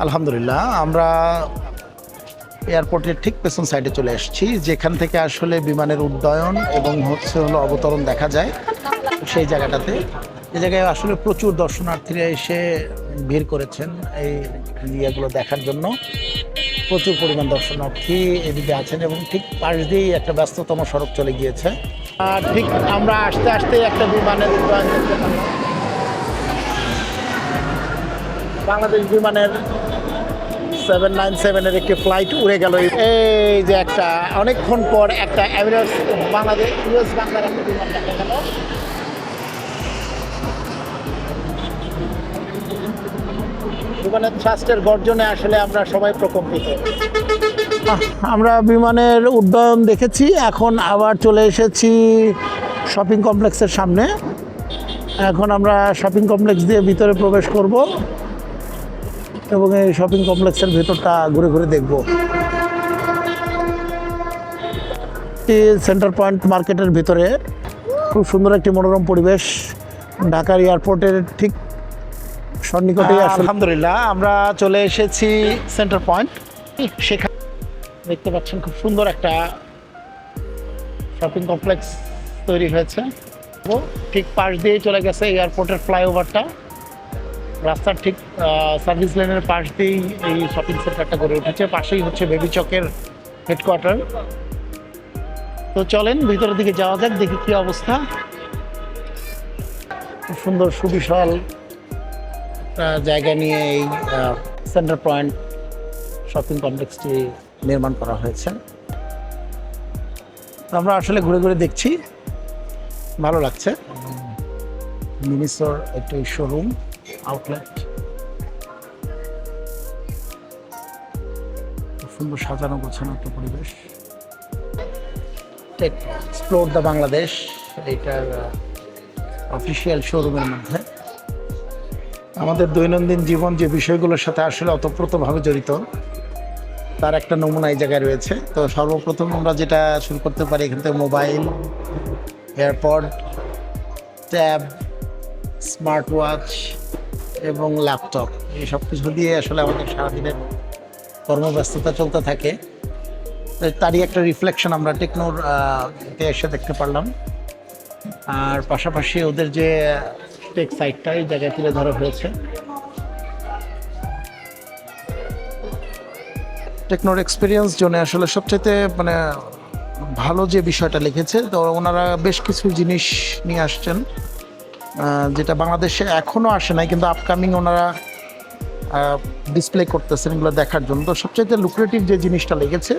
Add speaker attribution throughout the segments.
Speaker 1: আলহামদুলিল্লাহ, আমরা এয়ারপোর্টের ঠিক পেছন সাইডে চলে এসেছি, যেখান থেকে আসলে বিমানের উড্ডয়ন এবং অবতরণ দেখা যায়। সেই জায়গাটাতে, এই জায়গায় আসলে প্রচুর দর্শনার্থীরা এসে ভিড় করেছেন এই ইয়েগুলো দেখার জন্য। প্রচুর পরিমাণ দর্শনার্থী এদিকে আছেন এবং ঠিক পাশ দিয়েই একটা ব্যস্ততম সড়ক চলে গিয়েছে। আর ঠিক আমরা আস্তে আস্তে একটা বিমানের উড্ডয়ন দেখতে পারলাম। বাংলাদেশ বিমানের 797-এর একটি ফ্লাইট উড়ে গেল। এই যে একটা অনেকক্ষণ পর একটা এমিরেটস বাংলাদেশ ইউএস বাংলার একটা বিমান দেখা গেল। বিমানের থ্রাস্টের গর্জনে আসলে আমরা সবাই প্রকম্পিত। আমরা বিমানের উড্ডয়ন দেখেছি, এখন আবার চলে এসেছি শপিং কমপ্লেক্সের সামনে। এখন আমরা শপিং কমপ্লেক্স দিয়ে ভিতরে প্রবেশ করব এবং এই শপিং কমপ্লেক্সের ভেতরটা ঘুরে ঘুরে দেখব। সেন্টার পয়েন্ট মার্কেটের ভিতরে খুব সুন্দর একটি মনোরম পরিবেশ, ঢাকার এয়ারপোর্টের ঠিক সন্নিকটে। আলহামদুলিল্লাহ, আমরা চলে এসেছি সেন্টার পয়েন্ট। সেখানে দেখতে পাচ্ছেন খুব সুন্দর একটা শপিং কমপ্লেক্স তৈরি হয়েছে। ঠিক পাশ দিয়ে চলে গেছে এয়ারপোর্টের ফ্লাইওভারটা। রাস্তার ঠিক সার্ভিস লেনের পাশ দিয়েই এই শপিং সেন্টারটা গড়ে উঠেছে। পাশেই হচ্ছে বেবি চকের হেডকোয়ার্টার। তো চলেন ভিতরের দিকে যাওয়া যাক, দেখি কি অবস্থা। খুব সুন্দর সুবিশাল একটা জায়গা নিয়ে এই সেন্টার পয়েন্ট শপিং কমপ্লেক্সটি নির্মাণ করা হয়েছে। আমরা আসলে ঘুরে ঘুরে দেখছি, ভালো লাগছে। মিনিসোর একটি শোরুম আউটলেট, খুব সুন্দর সাজানো গোছানো একটা পরিবেশ। এক্সপ্লোর দ্য বাংলাদেশ এইটার অফিসিয়াল শোরুমের মধ্যে আমাদের দৈনন্দিন জীবন যে বিষয়গুলোর সাথে আসলে ওতপ্রোতভাবে জড়িত তার একটা নমুনা এই জায়গায় রয়েছে। তো সর্বপ্রথম আমরা যেটা শুরু করতে পারি, এখান থেকে mobile, AirPod, tab, smart watch এবং ল্যাপটপ, এই সব কিছু দিয়ে আসলে আমাদের সারাদিনের কর্মব্যস্ততা চলতে থাকে। তারই একটা রিফ্লেকশন আমরা টেকনোর এসে দেখতে পারলাম। আর পাশাপাশি ওদের যে টেক সাইটটা এই জায়গায় তুলে ধরা হয়েছে। টেকনোর এক্সপিরিয়েন্স জোনে আসলে সবচেয়ে ভালো যে বিষয়টা লিখেছে, তো ওনারা বেশ কিছু জিনিস নিয়ে আসছেন যেটা বাংলাদেশে এখনও আসে নাই, কিন্তু আপকামিং ওনারা ডিসপ্লে করতেছেন এগুলো দেখার জন্য। তো সবচেয়ে লুক্রেটিভ যে জিনিসটা লেগেছে,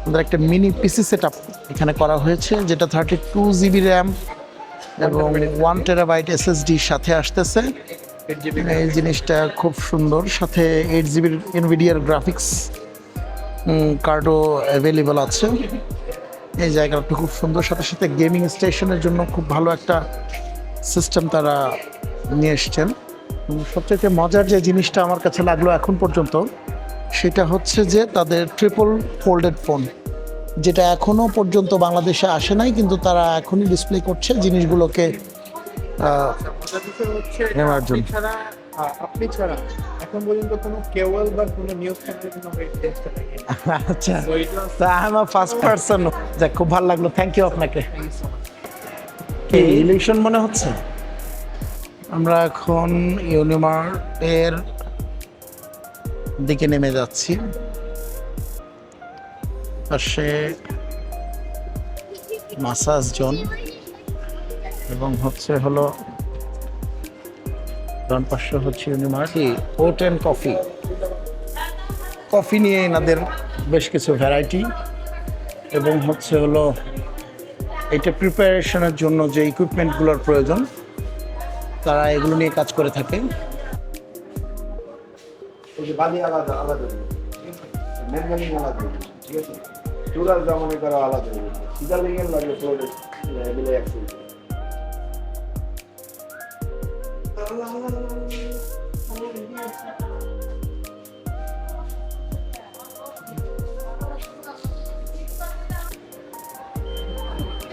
Speaker 1: ওদের একটা মিনি পিসি সেট আপ এখানে করা হয়েছে, যেটা 32 GB র্যাম এবং 1 TB SSDর সাথে আসতেছে। এই জিনিসটা খুব সুন্দর, সাথে 8 GB এনভিডিয়ার গ্রাফিক্স কার্ডও অ্যাভেলেবল আছে। এই জায়গাটা খুব সুন্দর, সাথে সাথে গেমিং স্টেশনের জন্য খুব ভালো একটা সিস্টেম তারা নিয়ে এসছেন। সবচেয়ে মজার যে জিনিসটা আমার কাছে লাগলো এখন পর্যন্ত, সেটা হচ্ছে যে তাদের ট্রিপল ফোল্ডেড ফোন, যেটা এখনও পর্যন্ত বাংলাদেশে আসে নাই, কিন্তু তারা এখনই ডিসপ্লে করছে জিনিসগুলোকে নেওয়ার জন্য।
Speaker 2: আপনি ছাড়া এখন পর্যন্ত কোনো কেবল বা কোনো নিউজ চ্যানেলে কোনো টেস্টটা থাকে।
Speaker 1: আচ্ছা, তা I am a first person. যাক, খুব ভালো লাগলো, থ্যাংক ইউ আপনাকে। কি ইলেকশন মনে হচ্ছে? আমরা এখন ইউনিমার্টের দিকে নেমে যাচ্ছি। পাশে মাসাজ জোন এবং হলো ডান পাশে হচ্ছে Unimart oat and coffee. Coffee নিয়ে এনাদের বেশ কিছু ভ্যারাইটি এবং হলো এটা প্রিপারেশনের জন্য যে ইকুইপমেন্টগুলোর প্রয়োজন, তারা এগুলো নিয়ে কাজ করে থাকে।
Speaker 2: বালি আলাদা আলাদা, মেনমেনিং আলাদা, ঠিক আছে, চুলার জমানে করা আলাদা, সিজালিংয়ের লাগে প্রোডাক্ট মিলে একসাথে।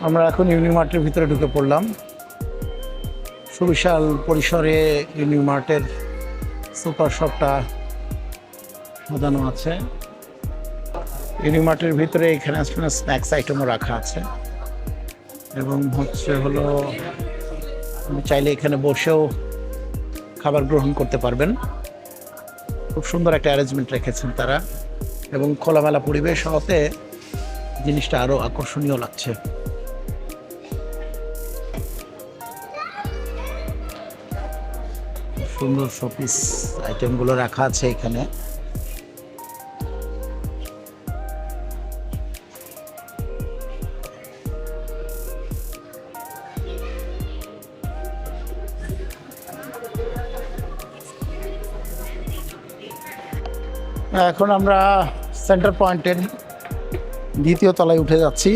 Speaker 1: আমরা এখন ইউনিমার্টের ভিতরে ঢুকে পড়লাম। সুবিশাল পরিসরে ইউনিমার্টের সুপার শপটা সাজানো আছে। ইউনিমার্টের ভিতরে এখানে আসলে স্ন্যাক্স আইটেমও রাখা আছে এবং হচ্ছে হলো আপনি চাইলে এখানে বসেও খাবার গ্রহণ করতে পারবেন। খুব সুন্দর একটা অ্যারেঞ্জমেন্ট রেখেছেন তারা এবং খোলামেলা পরিবেশ হতে জিনিসটা আরও আকর্ষণীয় লাগছে। সুন্দর শোপিস আইটেমগুলো রাখা আছে এখানে। এখন আমরা সেন্টার পয়েন্টের দ্বিতীয় তলায় উঠে যাচ্ছি।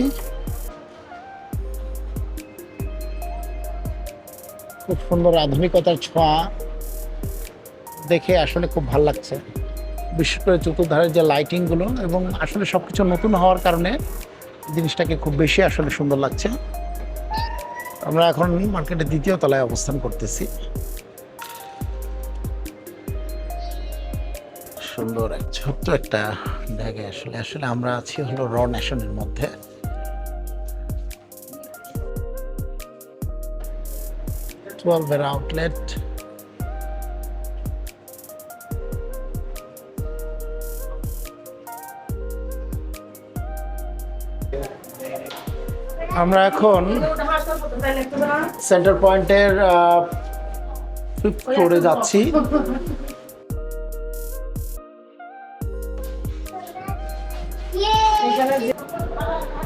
Speaker 1: খুব সুন্দর আধুনিকতার ছোঁয়া দেখে আসলে খুব ভালো লাগছে, বিশেষ করে চতুর্ধারের যে লাইটিংগুলো এবং আসলে সব কিছু নতুন হওয়ার কারণে জিনিসটাকে খুব বেশি আসলে সুন্দর লাগছে। আমরা এখন মার্কেটের দ্বিতীয় তলায় অবস্থান করতেছি। সুন্দর এক ছোট্ট একটা জায়গায় আসলে আমরা আছি হলো র ন্যাশনের মধ্যে। টুয়েলভের আউটলেট। আমরা এখন সেন্টার পয়েন্টের 5th ফ্লোরে যাচ্ছি।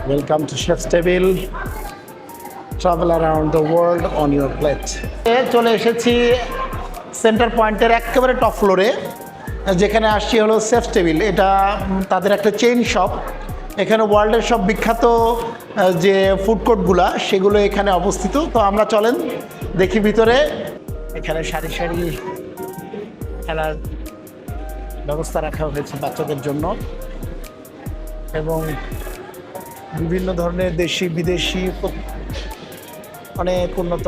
Speaker 1: Welcome to chefs table, travel around the world on your plate. চলে এসেছি সেন্টার পয়েন্টের একেবারে টপ ফ্লোরে, যেখানে আসছি হলো শেফস টেবিল। এটা তাদের একটা চেইন শপ। এখানে ওয়ার্ল্ডের সব বিখ্যাত যে ফুড কোর্টগুলা সেগুলো এখানে অবস্থিত। তো আমরা চলেন দেখি ভিতরে। এখানে সারি সারি খেলার ব্যবস্থা রাখা হয়েছে বাচ্চাদের জন্য এবং বিভিন্ন ধরনের দেশি বিদেশি অনেক উন্নত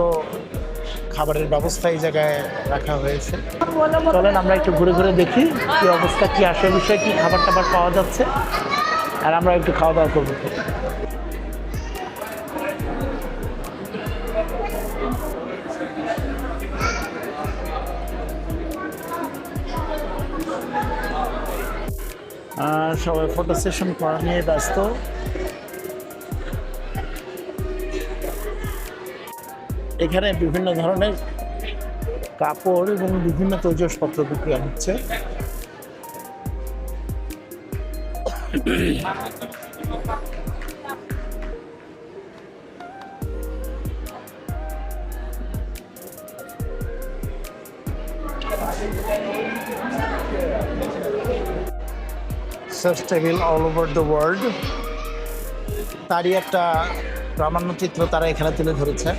Speaker 1: খাবারের ব্যবস্থা এই জায়গায় রাখা হয়েছে। চলেন আমরা একটু ঘুরে ঘুরে দেখি কী অবস্থা, কী আসে বিষয়ে, কী খাবার টাবার পাওয়া যাচ্ছে, আর আমরা একটু খাওয়া দাওয়া করবো। সবাই ফটো সেশন করা নিয়ে ব্যস্ত। এখানে বিভিন্ন ধরনের কাপড় এবং বিভিন্ন তৈজসপত্র বিক্রি হচ্ছে। Chefs table all over the world, তারই একটা প্রামাণ্য চিত্র তারা এখানে তুলে ধরেছে।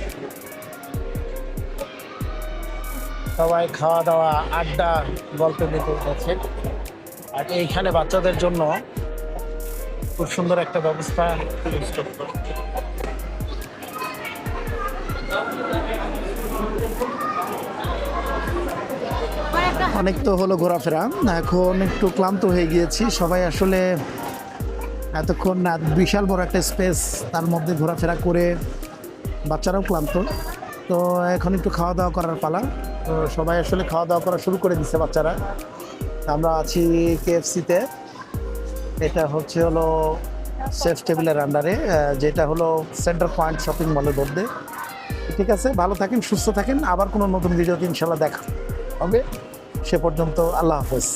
Speaker 1: সবাই খাওয়া দাওয়া আড্ডা গল্পে মেতে উঠেছে। আর এইখানে বাচ্চাদের জন্য খুব সুন্দর একটা ব্যবস্থা। অনেক তো হলো ঘোরাফেরা, এখন একটু ক্লান্ত হয়ে গিয়েছি সবাই। আসলে এতক্ষণ বিশাল বড় একটা স্পেস, তার মধ্যে ঘোরাফেরা করে বাচ্চারাও ক্লান্ত। তো এখন একটু খাওয়া দাওয়া করার পালা। তো সবাই আসলে খাওয়া দাওয়া করা শুরু করে দিচ্ছে বাচ্চারা। আমরা আছি KFC-তে। এটা হচ্ছে হলো শেফস টেবিলের আন্ডারে, যেটা হলো সেন্টার পয়েন্ট শপিং মলের মধ্যে। ঠিক আছে, ভালো থাকেন, সুস্থ থাকেন। আবার কোনো নতুন ভিডিওতে ইনশাল্লাহ দেখা হবে। সে পর্যন্ত আল্লাহ হাফেজ।